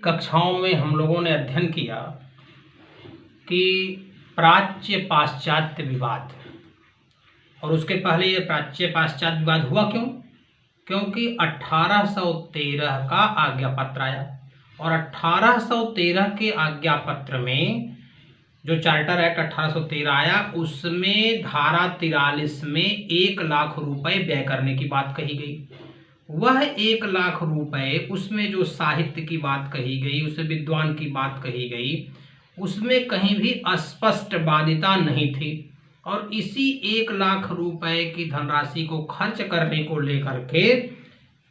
कक्षाओं में हम लोगों ने अध्ययन किया कि प्राच्य पाश्चात्य विवाद, और उसके पहले ये प्राच्य पाश्चात्य विवाद हुआ क्यों? क्योंकि 1813 का आज्ञापत्र आया, और 1813 के आज्ञापत्र में जो चार्टर एक्ट 1813 आया, उसमें धारा 43 में 1 लाख रुपए व्यय करने की बात कही गई। वह 1 लाख रुपए, उसमें जो साहित्य की बात कही गई, उसे विद्वान की बात कही गई, उसमें कहीं भी अस्पष्टवादिता नहीं थी। और इसी 1 लाख रुपए की धनराशि को खर्च करने को लेकर के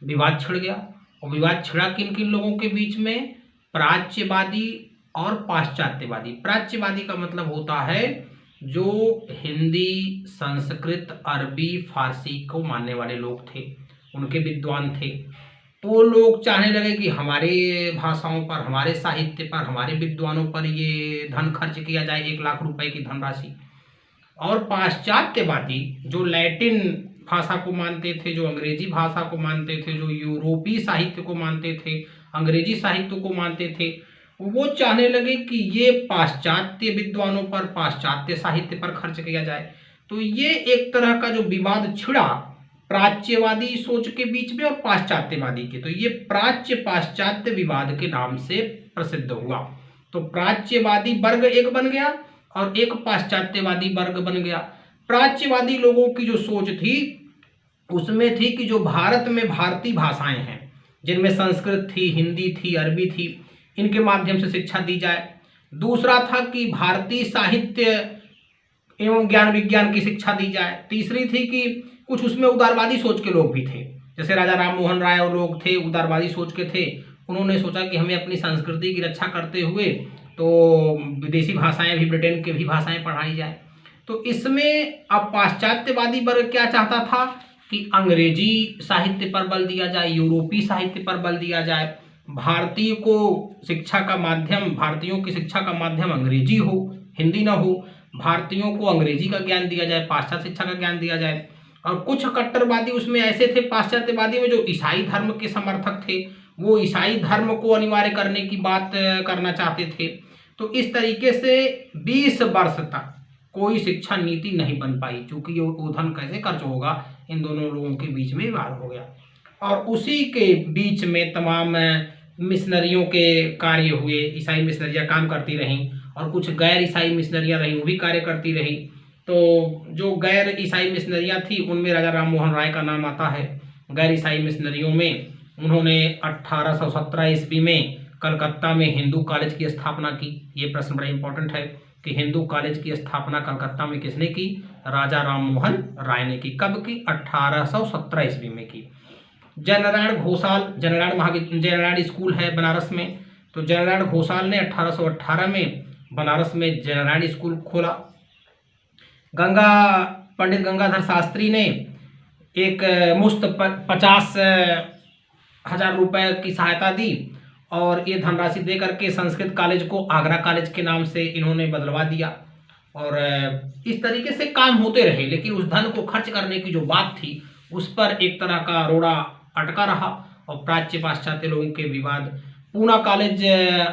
विवाद छिड़ गया। और विवाद छिड़ा किन किन लोगों के बीच में? प्राच्यवादी और पाश्चात्यवादी। प्राच्यवादी का मतलब होता है जो हिंदी, संस्कृत, अरबी, फारसी को मानने वाले लोग थे, उनके विद्वान थे। तो वो लोग चाहने लगे कि हमारे भाषाओं पर, हमारे साहित्य पर, हमारे विद्वानों पर ये धन खर्च किया जाए, 1 लाख रुपए की धनराशि। और पाश्चात्यवादी जो लैटिन भाषा को मानते थे, जो अंग्रेजी भाषा को मानते थे, जो यूरोपीय साहित्य को मानते थे, अंग्रेजी साहित्य को मानते थे, वो चाहने लगे कि ये पाश्चात्य विद्वानों पर, पाश्चात्य साहित्य पर खर्च किया जाए। तो ये एक तरह का जो विवाद छिड़ा प्राच्यवादी सोच के बीच में और पाश्चात्यवादी के, तो ये प्राच्य पाश्चात्य विवाद के नाम से प्रसिद्ध हुआ। तो प्राच्यवादी वर्ग एक बन गया और एक पाश्चात्यवादी वर्ग बन गया। प्राच्यवादी लोगों की जो सोच थी उसमें थी कि जो भारत में भारतीय भाषाएं हैं, जिनमें संस्कृत थी, हिंदी थी, अरबी थी, इनके माध्यम से शिक्षा दी जाए। दूसरा था कि भारतीय साहित्य एवं ज्ञान विज्ञान की शिक्षा दी जाए। तीसरी थी कि कुछ उसमें उदारवादी सोच के लोग भी थे, जैसे राजा राम मोहन राय और लोग थे, उदारवादी सोच के थे। उन्होंने सोचा कि हमें अपनी संस्कृति की रक्षा करते हुए तो विदेशी भाषाएं भी, ब्रिटेन की भी भाषाएं पढ़ाई जाए। तो इसमें अब पाश्चात्यवादी वर्ग क्या चाहता था कि अंग्रेजी साहित्य पर बल दिया जाए, यूरोपीय साहित्य पर बल दिया जाए, भारतीय को शिक्षा का माध्यम, भारतीयों की शिक्षा का माध्यम अंग्रेजी हो, हिंदी ना हो, भारतीयों को अंग्रेजी का ज्ञान दिया जाए, पाश्चात्य शिक्षा का ज्ञान दिया जाए। और कुछ कट्टरवादी उसमें ऐसे थे पाश्चात्यवादी में जो ईसाई धर्म के समर्थक थे, वो ईसाई धर्म को अनिवार्य करने की बात करना चाहते थे। तो इस तरीके से 20 वर्ष तक कोई शिक्षा नीति नहीं बन पाई, क्योंकि वो धन कैसे खर्च होगा, इन दोनों लोगों के बीच में विवाद हो गया। और उसी के बीच में तमाम मिशनरियों के कार्य हुए। ईसाई मिशनरियाँ काम करती रहीं और कुछ गैर ईसाई मिशनरियाँ रहीं, वो भी कार्य करती रहीं। तो जो गैर ईसाई मिशनरियाँ थी उनमें राजा राम मोहन राय का नाम आता है। गैर ईसाई मिशनरियों में उन्होंने 1817 ईस्वी में कलकत्ता में हिंदू कॉलेज की स्थापना की। ये प्रश्न बड़ा इंपॉर्टेंट है कि हिंदू कॉलेज की स्थापना कलकत्ता में किसने की? राजा राम मोहन राय ने की। कब की? 1817 ईस्वी में की। जननारायण घोषाल, जननारायण स्कूल है बनारस में, तो जननारायण घोषाल ने 1818 में बनारस में जननारायण स्कूल खोला। पंडित गंगाधर शास्त्री ने एक मुश्त 50,000 रुपए की सहायता दी और ये धनराशि दे करके संस्कृत कॉलेज को आगरा कॉलेज के नाम से इन्होंने बदलवा दिया। और इस तरीके से काम होते रहे, लेकिन उस धन को खर्च करने की जो बात थी उस पर एक तरह का रोड़ा अटका रहा और प्राच्य पाश्चात्य लोगों के विवाद। पूना कॉलेज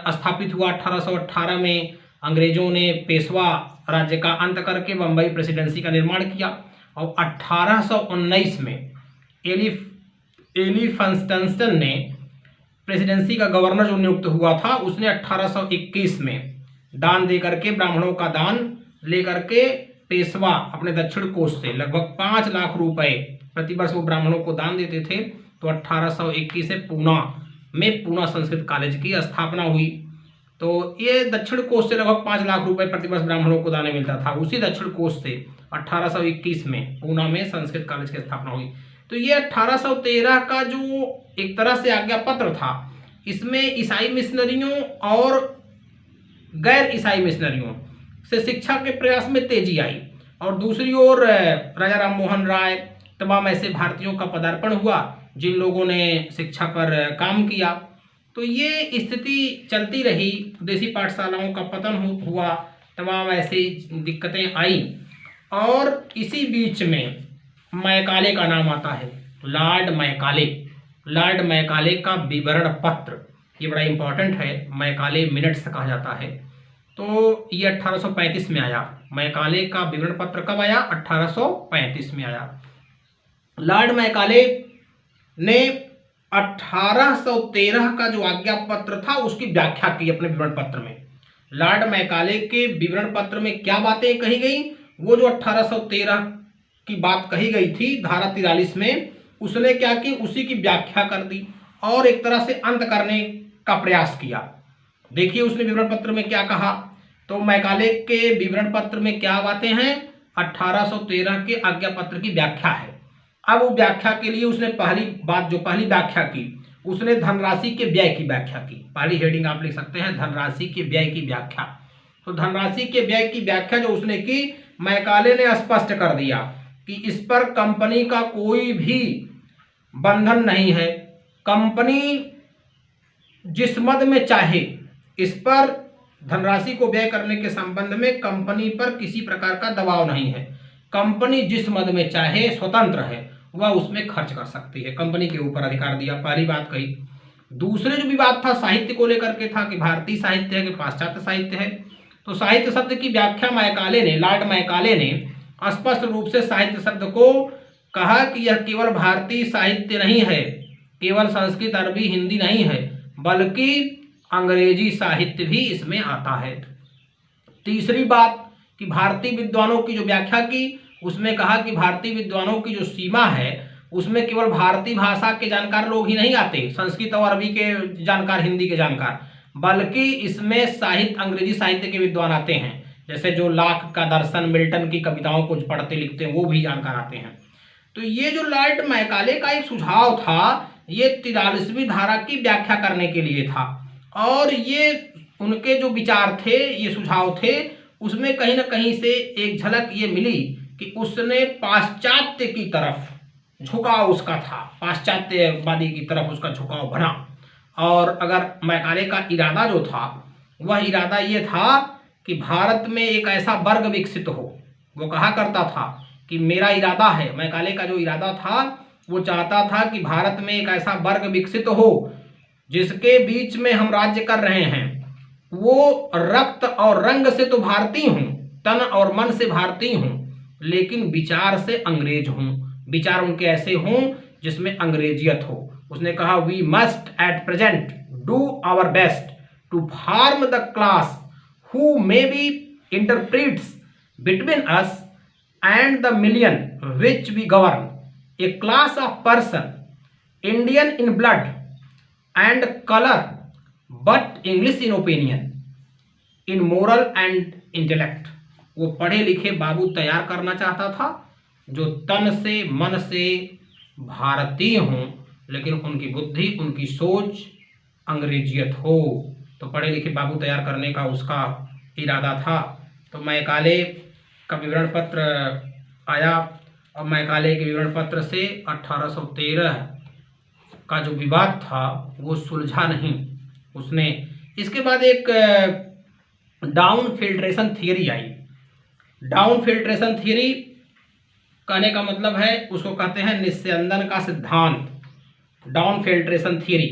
स्थापित हुआ 1818 में। अंग्रेजों ने पेशवा राज्य का अंत करके बम्बई प्रेसिडेंसी का निर्माण किया और 1819 में एलिफेंस्टन ने प्रेसिडेंसी का गवर्नर जो नियुक्त हुआ था, उसने 1821 में दान दे करके, ब्राह्मणों का दान लेकर के पेशवा अपने दक्षिण कोष से लगभग 5 लाख रुपए प्रतिवर्ष वो ब्राह्मणों को दान देते थे। तो 1821 से पूना में पूना संस्कृत कॉलेज की स्थापना हुई। तो ये दक्षिण कोष से लगभग 5 लाख रुपए प्रतिवर्ष ब्राह्मणों को दान मिलता था। उसी दक्षिण कोष से 1821 में पूना में संस्कृत कॉलेज की स्थापना हुई। तो ये 1813 का जो एक तरह से आज्ञापत्र था, इसमें ईसाई मिशनरियों और गैर ईसाई मिशनरियों से शिक्षा के प्रयास में तेजी आई, और दूसरी ओर राजा राम मोहन राय, तमाम ऐसे भारतीयों का पदार्पण हुआ जिन लोगों ने शिक्षा पर काम किया। तो ये स्थिति चलती रही, देसी पाठशालाओं का पतन हुआ, तमाम ऐसी दिक्कतें आई। और इसी बीच में मैकाले का नाम आता है, लॉर्ड मैकाले। लॉर्ड मैकाले का विवरण पत्र ये बड़ा इंपॉर्टेंट है, मैकाले मिनट्स कहा जाता है। तो ये 1835 में आया। मैकाले का विवरण पत्र कब आया? 1835 में आया। लॉर्ड मैकाले ने 1813 का जो आज्ञा पत्र था उसकी व्याख्या की अपने विवरण पत्र में। लॉर्ड मैकाले के विवरण पत्र में क्या बातें कही गई? वो जो 1813 की बात कही गई थी धारा 43 में, उसने क्या की? उसी की व्याख्या कर दी और एक तरह से अंत करने का प्रयास किया। देखिए उसने विवरण पत्र में क्या कहा। तो मैकाले के विवरण पत्र में क्या बातें हैं? 1813 के आज्ञा पत्र की व्याख्या है। अब वो व्याख्या के लिए उसने पहली व्याख्या की, उसने धनराशि के व्यय की व्याख्या की। पहली हेडिंग आप लिख सकते हैं, धनराशि के व्यय की व्याख्या। तो धनराशि के व्यय की व्याख्या जो उसने की, मैकाले ने स्पष्ट कर दिया कि इस पर कंपनी का कोई भी बंधन नहीं है। कंपनी जिस मद में चाहे, इस पर धनराशि को व्यय करने के संबंध में कंपनी पर किसी प्रकार का दबाव नहीं है। कंपनी जिस मद में चाहे स्वतंत्र है, वह उसमें खर्च कर सकती है। कंपनी के ऊपर अधिकार दिया, पहली बात कही। दूसरे जो विवाद था साहित्य को लेकर के था कि भारतीय साहित्य है कि पाश्चात्य साहित्य है। तो साहित्य शब्द की व्याख्या मैकाले ने, लॉर्ड मैकाले ने स्पष्ट रूप से साहित्य शब्द को कहा कि यह केवल भारतीय साहित्य नहीं है, केवल संस्कृत अरबी हिंदी नहीं है, बल्कि अंग्रेजी साहित्य भी इसमें आता है। तीसरी बात कि भारतीय विद्वानों की जो व्याख्या की, उसमें कहा कि भारतीय विद्वानों की जो सीमा है उसमें केवल भारतीय भाषा के जानकार लोग ही नहीं आते, संस्कृत और अरबी के जानकार, हिंदी के जानकार, बल्कि इसमें साहित्य, अंग्रेजी साहित्य के विद्वान आते हैं। जैसे जो लाक का दर्शन, मिल्टन की कविताओं को पढ़ते लिखते हैं, वो भी जानकार आते हैं। तो ये जो लॉर्ड मैकाले का एक सुझाव था, ये 43वीं धारा की व्याख्या करने के लिए था। और ये उनके जो विचार थे, ये सुझाव थे, उसमें कहीं ना कहीं से एक झलक ये मिली कि उसने पाश्चात्य की तरफ झुकाव उसका था, पाश्चात्यवादी की तरफ उसका झुकाव बना। और अगर मैकाले का इरादा जो था, वह इरादा ये था कि भारत में एक ऐसा वर्ग विकसित हो। वो कहा करता था कि मेरा इरादा है, मैकाले का जो इरादा था वो चाहता था कि भारत में एक ऐसा वर्ग विकसित हो जिसके बीच में हम राज्य कर रहे हैं, वो रक्त और रंग से तो भारतीय हूँ, तन और मन से भारतीय हूँ, लेकिन विचार से अंग्रेज हूँ। विचार उनके ऐसे हों जिसमें अंग्रेजियत हो। उसने कहा we must at present do our best to form the class who may be interprets between us and the million which we govern, a class of person Indian in blood and colour but English in opinion, in moral and intellect. वो पढ़े लिखे बाबू तैयार करना चाहता था जो तन से मन से भारतीय हों, लेकिन उनकी बुद्धि, उनकी सोच अंग्रेजियत हो। तो पढ़े लिखे बाबू तैयार करने का उसका इरादा था। तो मैकाले का विवरण पत्र आया और मैकाले के विवरण पत्र से 1813 का जो विवाद था वो सुलझा नहीं। उसने इसके बाद एक डाउन फिल्ट्रेशन थियरी आई। डाउन फिल्ट्रेशन थियरी कहने का मतलब है, उसको कहते हैं निस्यंदन का सिद्धांत, डाउन फिल्ट्रेशन थियरी।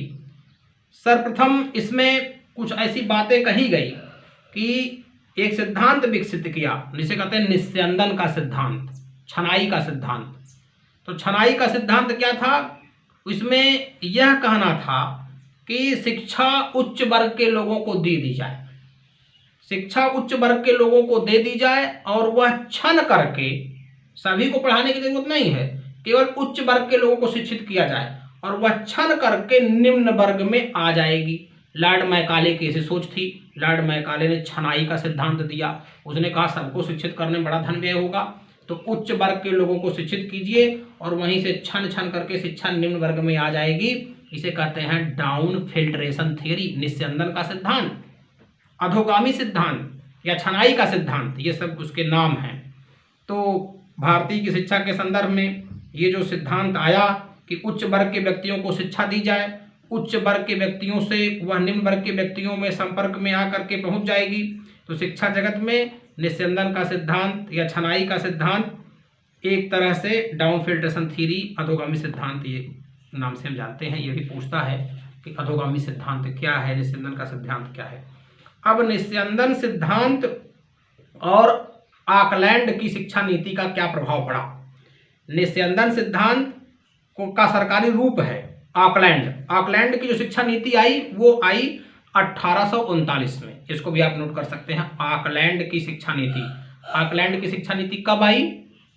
सर्वप्रथम इसमें कुछ ऐसी बातें कही गई कि एक सिद्धांत विकसित किया जिसे कहते हैं निस्यंदन का सिद्धांत, छनाई का सिद्धांत। तो छनाई का सिद्धांत क्या था? इसमें यह कहना था कि शिक्षा उच्च वर्ग के लोगों को दे दी जाए, शिक्षा उच्च वर्ग के लोगों को दे दी जाए और वह छन करके, सभी को पढ़ाने की जरूरत नहीं है, केवल उच्च वर्ग के लोगों को शिक्षित किया जाए और वह छन करके निम्न वर्ग में आ जाएगी। लॉर्ड मैकाले की ऐसी सोच थी। लॉर्ड मैकाले ने छनाई का सिद्धांत दिया। उसने कहा सबको शिक्षित करने में बड़ा धन व्यय होगा, तो उच्च वर्ग के लोगों को शिक्षित कीजिए और वहीं से छन छन करके शिक्षा निम्न वर्ग में आ जाएगी। इसे कहते हैं डाउन फिल्ट्रेशन थियरी, निस्यंदन का सिद्धांत, अधोगामी सिद्धांत या छनाई का सिद्धांत, ये सब उसके नाम हैं। तो भारतीय की शिक्षा के संदर्भ में ये जो सिद्धांत आया कि उच्च वर्ग के व्यक्तियों को शिक्षा दी जाए, उच्च वर्ग के व्यक्तियों से वह निम्न वर्ग के व्यक्तियों में संपर्क में आकर के पहुंच जाएगी, तो शिक्षा जगत में निस्यंदन का सिद्धांत या छनाई का सिद्धांत एक तरह से डाउन फिल्ट्रेशन थ्योरी, अधोगामी सिद्धांत, ये नाम से हम जानते हैं। ये भी पूछता है कि अधोगामी सिद्धांत क्या है, निस्यंदन का सिद्धांत क्या है। अब निस्यंदन सिद्धांत और ऑकलैंड की शिक्षा नीति का क्या प्रभाव पड़ा। निस्यंदन सिद्धांत का सरकारी रूप है ऑकलैंड। ऑकलैंड की जो शिक्षा नीति आई वो आई 1839 में। इसको भी आप नोट कर सकते हैं, ऑकलैंड की शिक्षा नीति। ऑकलैंड की शिक्षा नीति कब आई?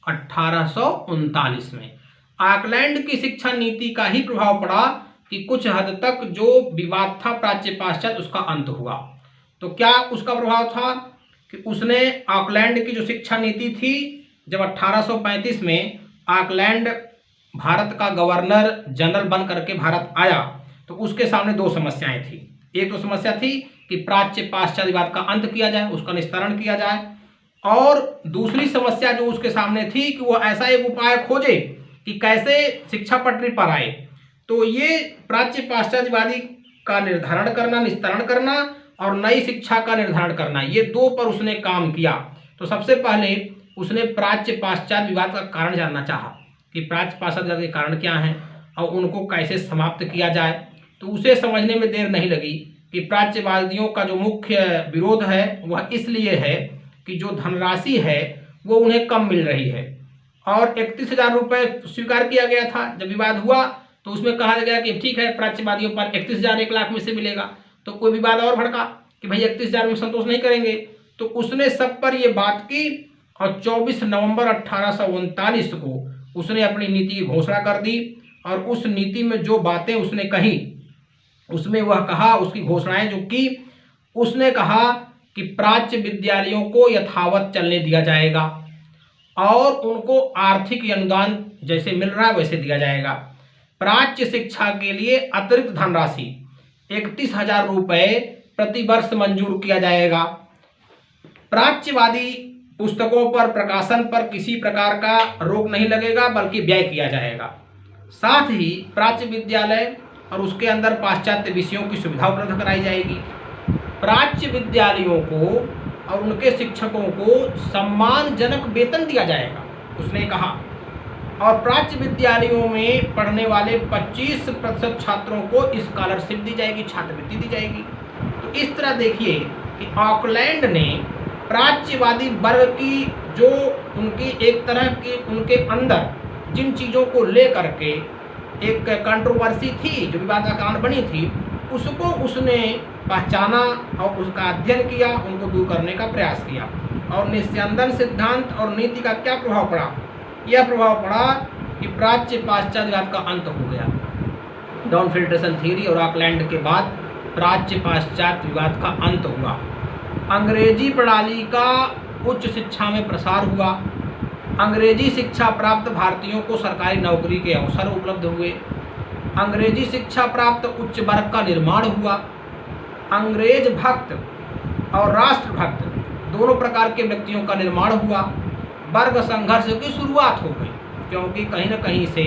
1839 में। ऑकलैंड की शिक्षा नीति का ही प्रभाव पड़ा कि कुछ हद तक जो विवाद था प्राच्य पाश्चात्य उसका अंत हुआ। तो क्या उसका प्रभाव था कि उसने ऑकलैंड की जो शिक्षा नीति थी, जब 1835 में ऑकलैंड भारत का गवर्नर जनरल बन करके भारत आया तो उसके सामने दो समस्याएं थी। एक तो समस्या थी कि प्राच्य पाश्चात्य विवाद का अंत किया जाए, उसका निस्तारण किया जाए, और दूसरी समस्या जो उसके सामने थी कि वो ऐसा एक उपाय खोजे कि कैसे शिक्षा पटरी पर आए। तो ये प्राच्य पाश्चात्यवादी का निर्धारण करना, निस्तारण करना और नई शिक्षा का निर्धारण करना, ये दो पर उसने काम किया। तो सबसे पहले उसने प्राच्य पाश्चात्य विवाद का कारण जानना चाहा कि प्राच्य पाश्चात्य विवाद के कारण क्या हैं और उनको कैसे समाप्त किया जाए। तो उसे समझने में देर नहीं लगी कि प्राच्यवादियों का जो मुख्य विरोध है वह इसलिए है कि जो धनराशि है वो उन्हें कम मिल रही है, और 31,000 रुपये स्वीकार किया गया था। जब विवाद हुआ तो उसमें कहा गया कि ठीक है, प्राच्यवादियों पर 31,000 1 लाख में से मिलेगा। तो कोई विवाद और भड़का कि भाई 31,000 में संतोष नहीं करेंगे। तो उसने सब पर ये बात की और 24 नवंबर 1839 को उसने अपनी नीति की घोषणा कर दी। और उस नीति में जो बातें उसने कही उसमें वह कहा, उसकी घोषणाएं जो की, उसने कहा कि प्राच्य विद्यालयों को यथावत चलने दिया जाएगा और उनको आर्थिक अनुदान जैसे मिल रहा है वैसे दिया जाएगा। प्राच्य शिक्षा के लिए अतिरिक्त धनराशि 31,000 रुपये प्रति वर्ष मंजूर किया जाएगा। प्राच्यवादी पुस्तकों पर प्रकाशन पर किसी प्रकार का रोक नहीं लगेगा बल्कि व्यय किया जाएगा। साथ ही प्राच्य विद्यालय और उसके अंदर पाश्चात्य विषयों की सुविधा उपलब्ध कराई जाएगी। प्राच्य विद्यालयों को और उनके शिक्षकों को सम्मानजनक वेतन दिया जाएगा, उसने कहा। और प्राच्य विद्यालयों में पढ़ने वाले 25% छात्रों को स्कॉलरशिप दी जाएगी, छात्रवृत्ति दी जाएगी। तो इस तरह देखिए कि ऑकलैंड ने प्राच्यवादी वर्ग की जो उनकी एक तरह की उनके अंदर जिन चीज़ों को लेकर के एक कंट्रोवर्सी थी, जो विवाद का कारण बनी थी, उसको उसने पहचाना और उसका अध्ययन किया, उनको दूर करने का प्रयास किया। और निस्यंदन सिद्धांत और नीति का क्या प्रभाव पड़ा? यह प्रभाव पड़ा कि प्राच्य पाश्चात्य विवाद का अंत हो गया। डाउन फिल्ट्रेशन थ्योरी और ऑकलैंड के बाद प्राच्य पाश्चात्य विवाद का अंत हुआ। अंग्रेजी प्रणाली का उच्च शिक्षा में प्रसार हुआ। अंग्रेजी शिक्षा प्राप्त भारतीयों को सरकारी नौकरी के अवसर उपलब्ध हुए। अंग्रेजी शिक्षा प्राप्त उच्च वर्ग का निर्माण हुआ। अंग्रेज भक्त और राष्ट्रभक्त दोनों प्रकार के व्यक्तियों का निर्माण हुआ। वर्ग संघर्ष की शुरुआत हो गई, क्योंकि कहीं न कहीं से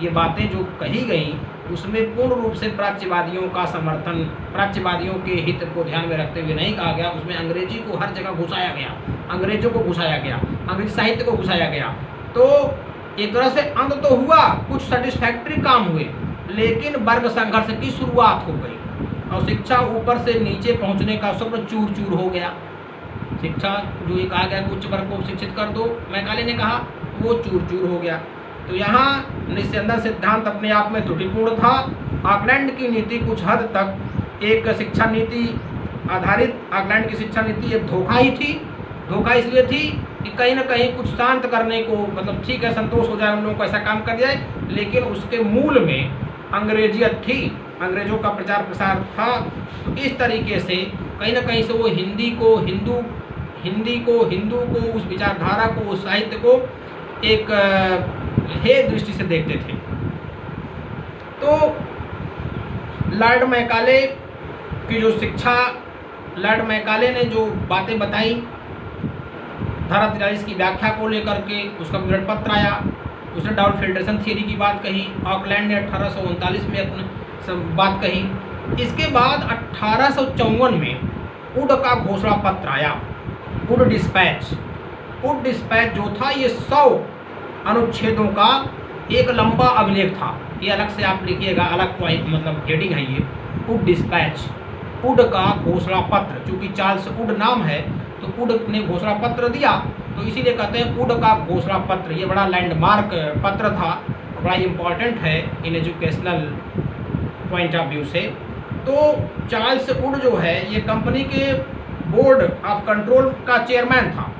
ये बातें जो कही गई उसमें पूर्ण रूप से प्राच्यवादियों का समर्थन, प्राच्यवादियों के हित को ध्यान में रखते हुए नहीं कहा गया। उसमें अंग्रेजी को हर जगह घुसाया गया, अंग्रेजों को घुसाया गया, अंग्रेजी साहित्य को घुसाया गया। तो एक तरह से अंत तो हुआ, कुछ सेटिस्फैक्ट्री काम हुए, लेकिन वर्ग संघर्ष की शुरुआत हो गई और शिक्षा ऊपर से नीचे पहुंचने का स्वप्न चूर चूर हो गया। शिक्षा जो ये कहा गया कि उच्च वर्ग को शिक्षित कर दो, मैकाले ने कहा, वो चूर चूर हो गया। तो यहाँ निस्यंदन सिद्धांत अपने आप में त्रुटिपूर्ण था। ऑकलैंड की नीति कुछ हद तक एक शिक्षा नीति आधारित, ऑकलैंड की शिक्षा नीति एक धोखा ही थी। धोखा इसलिए थी कि कहीं ना कहीं कुछ शांत करने को, मतलब ठीक है संतोष हो जाए, उन लोगों को ऐसा काम कर जाए, लेकिन उसके मूल में अंग्रेजियत थी, अंग्रेजों का प्रचार प्रसार था। तो इस तरीके से कहीं ना कहीं से वो हिंदी को, उस विचारधारा को, उस साहित्य को एक हे दृष्टि से देखते थे। तो लॉर्ड मैकाले की जो शिक्षा, लॉर्ड मैकाले ने जो बातें बताई धारा 43 की व्याख्या को लेकर के, उसका विवरण पत्र आया, उसने डाउन फिल्ट्रेशन थियरी की बात कही। ऑकलैंड ने 1839 में अपनी बात कही। इसके बाद 1854 में वुड का घोषणा पत्र आया, वुड डिस्पैच। वुड डिस्पैच जो था ये 100 अनुच्छेदों का एक लंबा अभिलेख था। ये अलग से आप लिखिएगा, अलग मतलब हेडिंग है ये। वुड डिस्पैच, वुड का घोषणा पत्र, चूंकि चार्ल्स वुड नाम है तो वुड ने घोषणा पत्र दिया, तो इसीलिए कहते हैं वुड का घोषणा पत्र। ये बड़ा लैंडमार्क पत्र था, बड़ा इम्पॉर्टेंट है in educational point of view से। तो चार्ल्स वुड जो है ये कंपनी के बोर्ड ऑफ कंट्रोल का चेयरमैन था,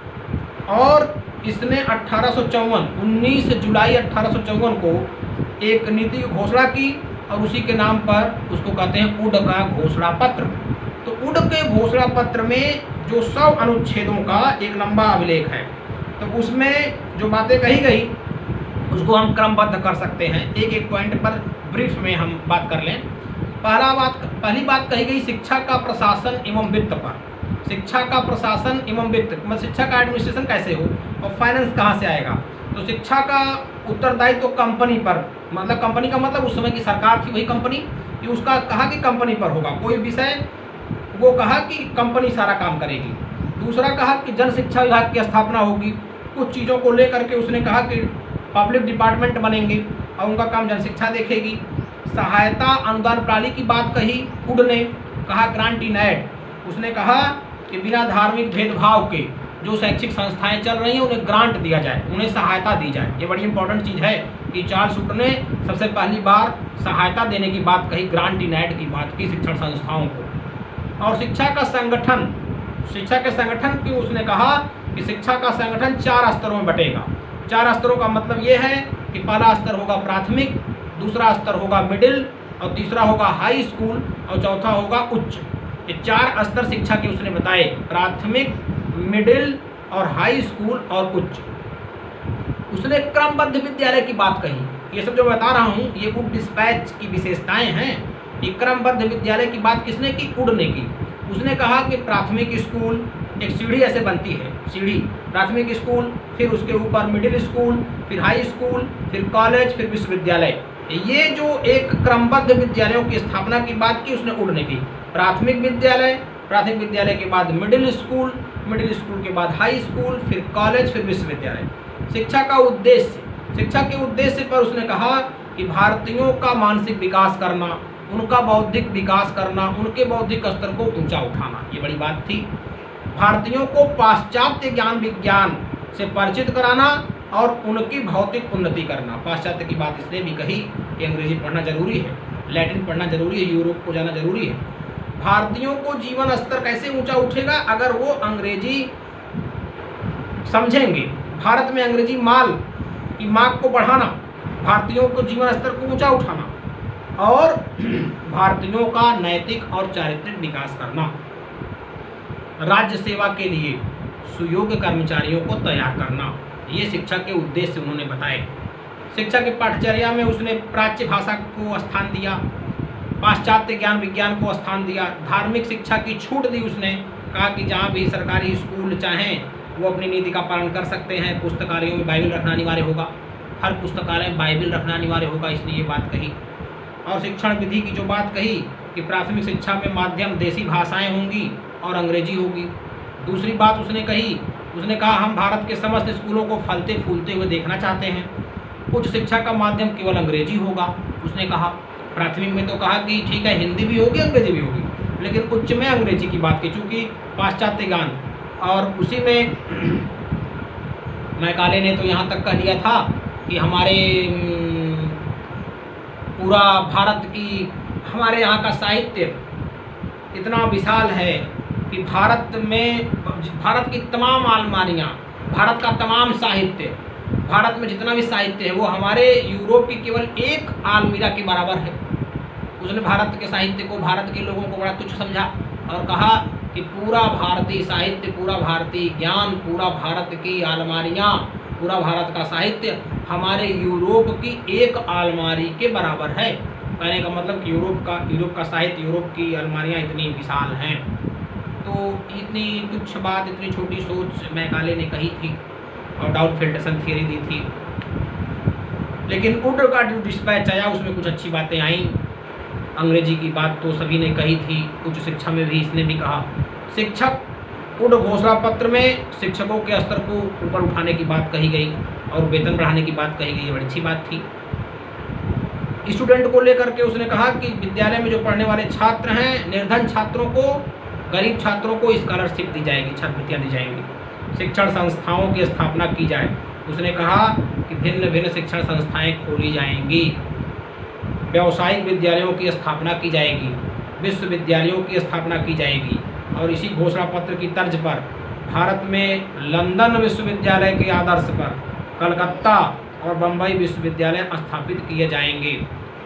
और इसने 19 जुलाई 1854 को एक नीति की घोषणा की, और उसी के नाम पर उसको कहते हैं वुड का घोषणा पत्र। तो वुड के घोषणा पत्र में जो 100 अनुच्छेदों का एक लंबा अभिलेख है, तो उसमें जो बातें कही गई उसको हम क्रमबद्ध कर सकते हैं, एक एक पॉइंट पर ब्रीफ में हम बात कर लें। पहली बात कही गई शिक्षा का प्रशासन एवं वित्त पर। शिक्षा का प्रशासन एवं वित्त, मतलब शिक्षा का एडमिनिस्ट्रेशन कैसे हो और फाइनेंस कहाँ से आएगा। तो शिक्षा का उत्तरदायित्व तो कंपनी पर, मतलब कंपनी का मतलब उस समय की सरकार थी वही कंपनी, कि उसका कहा कि कंपनी पर होगा कोई विषय, वो कहा कि कंपनी सारा काम करेगी। दूसरा कहा कि जन शिक्षा विभाग की स्थापना होगी, कुछ चीज़ों को लेकर के उसने कहा कि पब्लिक डिपार्टमेंट बनेंगे और उनका काम जन शिक्षा देखेगी। सहायता अनुदान प्रणाली की बात कही वुड ने, कहा ग्रांट इन एड, उसने कहा कि बिना धार्मिक भेदभाव के जो शैक्षिक संस्थाएं चल रही हैं उन्हें ग्रांट दिया जाए, उन्हें सहायता दी जाए। ये बड़ी इंपॉर्टेंट चीज़ है कि चार्ल्स वुड ने सबसे पहली बार सहायता देने की बात कही, ग्रांट इन एड की बात की शिक्षण संस्थाओं को। और शिक्षा का संगठन, शिक्षा के संगठन की उसने कहा कि शिक्षा का संगठन 4 स्तरों में बटेगा। 4 स्तरों का मतलब ये है कि पहला स्तर होगा प्राथमिक, दूसरा स्तर होगा मिडिल, और तीसरा होगा हाई स्कूल, और चौथा होगा उच्च। ये 4 स्तर शिक्षा के उसने बताए, प्राथमिक, मिडिल और हाई स्कूल और उच्च। उसने क्रमबद्ध विद्यालय की बात कही। ये सब जो बता रहा हूँ ये वुड डिस्पैच की विशेषताएं हैं। ये क्रमबद्ध विद्यालय की बात किसने की? वुड ने की। उसने कहा कि प्राथमिक स्कूल, एक सीढ़ी ऐसे बनती है, सीढ़ी, प्राथमिक स्कूल, फिर उसके ऊपर मिडिल स्कूल, फिर हाई स्कूल, फिर कॉलेज, फिर विश्वविद्यालय। ये जो एक क्रमबद्ध विद्यालयों की स्थापना की बात की उसने वुड ने की। प्राथमिक विद्यालय, प्राथमिक विद्यालय के बाद मिडिल स्कूल, मिडिल स्कूल के बाद हाई स्कूल, फिर कॉलेज, फिर विश्वविद्यालय। शिक्षा का उद्देश्य, शिक्षा के उद्देश्य पर उसने कहा कि भारतीयों का मानसिक विकास करना, उनका बौद्धिक विकास करना, उनके बौद्धिक स्तर को ऊंचा उठाना, ये बड़ी बात थी। भारतीयों को पाश्चात्य ज्ञान विज्ञान से परिचित कराना और उनकी भौतिक उन्नति करना। पाश्चात्य की बात इसलिए भी कही कि अंग्रेजी पढ़ना जरूरी है, लैटिन पढ़ना जरूरी है, यूरोप को जाना जरूरी है। भारतीयों को जीवन स्तर कैसे ऊंचा उठेगा? अगर वो अंग्रेजी समझेंगे। भारत में अंग्रेजी माल की मांग को बढ़ाना, भारतीयों को जीवन स्तर को ऊंचा उठाना, और भारतीयों का नैतिक और चारित्रिक विकास करना। राज्य सेवा के लिए सुयोग्य कर्मचारियों को तैयार करना, ये शिक्षा के उद्देश्य उन्होंने बताए। शिक्षा के पाठ्यचर्या में उसने प्राच्य भाषा को स्थान दिया, पाश्चात्य ज्ञान विज्ञान को स्थान दिया, धार्मिक शिक्षा की छूट दी। उसने कहा कि जहाँ भी सरकारी स्कूल चाहें वो अपनी नीति का पालन कर सकते हैं, पुस्तकालयों में बाइबिल रखना अनिवार्य होगा, हर पुस्तकालय में बाइबिल रखना अनिवार्य होगा, इसलिए ये बात कही। और शिक्षण विधि की जो बात कही कि प्राथमिक शिक्षा में माध्यम देसी भाषाएं होंगी और अंग्रेजी होगी। दूसरी बात उसने कही, उसने कहा हम भारत के समस्त स्कूलों को फलते फूलते हुए देखना चाहते हैं, उच्च शिक्षा का माध्यम केवल अंग्रेजी होगा। उसने कहा प्राथमिक में तो कहा कि ठीक है हिंदी भी होगी अंग्रेजी भी होगी, लेकिन उच्च में अंग्रेजी की बात की, चूँकि पाश्चात्य ज्ञान। और उसी में मैकाले ने तो यहाँ तक कह दिया था कि हमारे पूरा भारत की, हमारे यहाँ का साहित्य इतना विशाल है कि भारत में, भारत की तमाम अलमारियाँ, भारत का तमाम साहित्य, भारत में जितना भी साहित्य है वो हमारे यूरोप की केवल एक अलमीरा के बराबर है। उसने भारत के साहित्य को, भारत के लोगों को बड़ा तुच्छ समझा और कहा कि पूरा भारतीय साहित्य, पूरा भारतीय ज्ञान, पूरा भारत की अलमारियाँ, पूरा भारत का साहित्य हमारे यूरोप की एक अलमारी के बराबर है। कहने का मतलब कि यूरोप का साहित्य, यूरोप की अलमारियाँ इतनी विशाल हैं। तो इतनी तुच्छ बात, इतनी छोटी सोच मैकाले ने कही थी और डाउट फिल्ट्रेशन थियरी दी थी। लेकिन वुड का जो डिस्पैच आया उसमें कुछ अच्छी बातें आई। अंग्रेजी की बात तो सभी ने कही थी, उच्च शिक्षा में भी इसने भी कहा। शिक्षक वुड घोषणा पत्र में शिक्षकों के स्तर को ऊपर उठाने की बात कही गई और वेतन बढ़ाने की बात कही गई, ये बड़ी अच्छी बात थी। स्टूडेंट को लेकर के उसने कहा कि विद्यालय में जो पढ़ने वाले छात्र हैं, निर्धन छात्रों को, गरीब छात्रों को स्कॉलरशिप दी जाएगी, छात्रवृत्तियाँ दी जाएंगी। शिक्षण संस्थाओं की स्थापना की जाए। उसने कहा कि भिन्न भिन्न शिक्षण संस्थाएं खोली जाएंगी, व्यावसायिक विद्यालयों की स्थापना की जाएगी, विश्वविद्यालयों की स्थापना की जाएगी। और इसी घोषणा पत्र की तर्ज पर भारत में लंदन विश्वविद्यालय के आदर्श पर कलकत्ता और बम्बई विश्वविद्यालय स्थापित किए जाएंगे।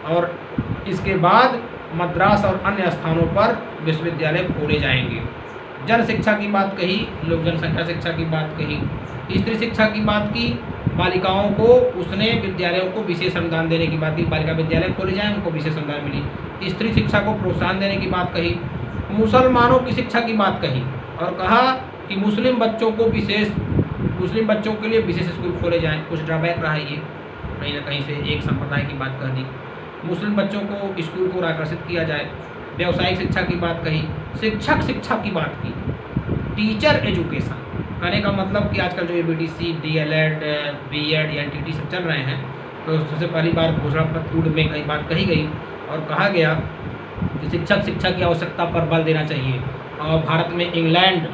और इसके बाद मद्रास और अन्य स्थानों पर विश्वविद्यालय खोले जाएंगे। जन शिक्षा की बात कही, लोक जनसंख्या शिक्षा की बात कही, स्त्री शिक्षा की बात की, बालिकाओं को उसने विद्यालयों को विशेष अनुदान देने की बात की, बालिका विद्यालय खोले जाएं, उनको विशेष अनुदान मिली। स्त्री शिक्षा को प्रोत्साहन देने की बात कही, मुसलमानों की शिक्षा की बात कही और कहा कि मुस्लिम बच्चों के लिए विशेष स्कूल खोले जाएं। कुछ ड्रॉबैक रहा ये, कहीं ना कहीं से एक संप्रदाय की बात कह दी। मुस्लिम बच्चों को स्कूल को आकर्षित किया जाए। व्यावसायिक शिक्षा की बात कही, शिक्षक शिक्षा की बात की, टीचर एजुकेशन। कहने का मतलब कि आजकल जो ABTC, DLED, B.Ed, NTT सब चल रहे हैं, तो सबसे पहली बार घोषणा पत्र में कई बात कही गई और कहा गया कि शिक्षक शिक्षा की आवश्यकता पर बल देना चाहिए और भारत में इंग्लैंड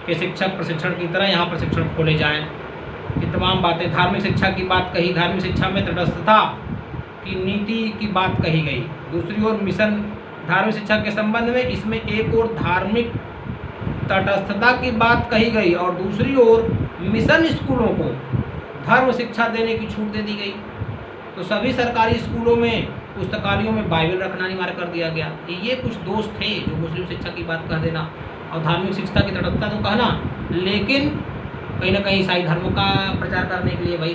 के शिक्षक प्रशिक्षण की तरह यहाँ प्रशिक्षण खोले जाएं। ये तमाम बातें। धार्मिक शिक्षा की बात कही, धार्मिक शिक्षा में तटस्थता की नीति की बात कही गई। दूसरी ओर मिशन, धार्मिक शिक्षा के संबंध में इसमें एक और धार्मिक तटस्थता की बात कही गई और दूसरी ओर मिशन स्कूलों को धर्म शिक्षा देने की छूट दे दी गई। तो सभी सरकारी स्कूलों में पुस्तकालयों में बाइबल रखना अनिवार्य कर दिया गया। ये कुछ दोष थे जो मुस्लिम शिक्षा की बात कह देना और धार्मिक शिक्षा की तटस्थता तो कहना, लेकिन कहीं ना कहीं ईसाई धर्म का प्रचार करने के लिए भाई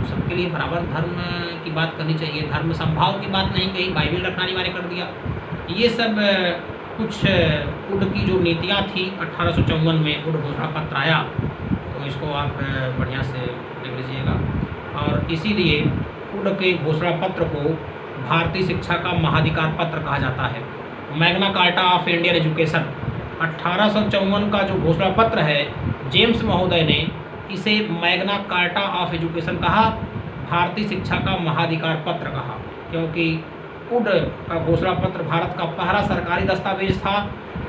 सबके लिए बराबर धर्म की बात करनी चाहिए, धर्म संभाव की बात नहीं कही, बाइबल रखना अनिवार्य कर दिया। ये सब कुछ उड की जो नीतियाँ थी 1854 में उड घोषणा पत्र आया, तो इसको आप बढ़िया से देख लीजिएगा। और इसीलिए उड के घोषणा पत्र को भारतीय शिक्षा का महाधिकार पत्र कहा जाता है। Magna carta of Indian education 1854 का जो घोषणा पत्र है, जेम्स महोदय ने इसे मैग्ना कार्टा ऑफ एजुकेशन कहा, भारतीय शिक्षा का महाधिकार पत्र कहा, क्योंकि उड का घोषणा पत्र भारत का पहला सरकारी दस्तावेज था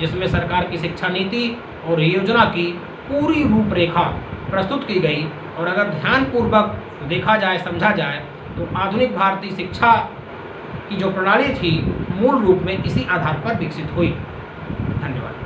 जिसमें सरकार की शिक्षा नीति और योजना की पूरी रूपरेखा प्रस्तुत की गई। और अगर ध्यानपूर्वक देखा जाए, समझा जाए, तो आधुनिक भारतीय शिक्षा की जो प्रणाली थी मूल रूप में इसी आधार पर विकसित हुई। धन्यवाद।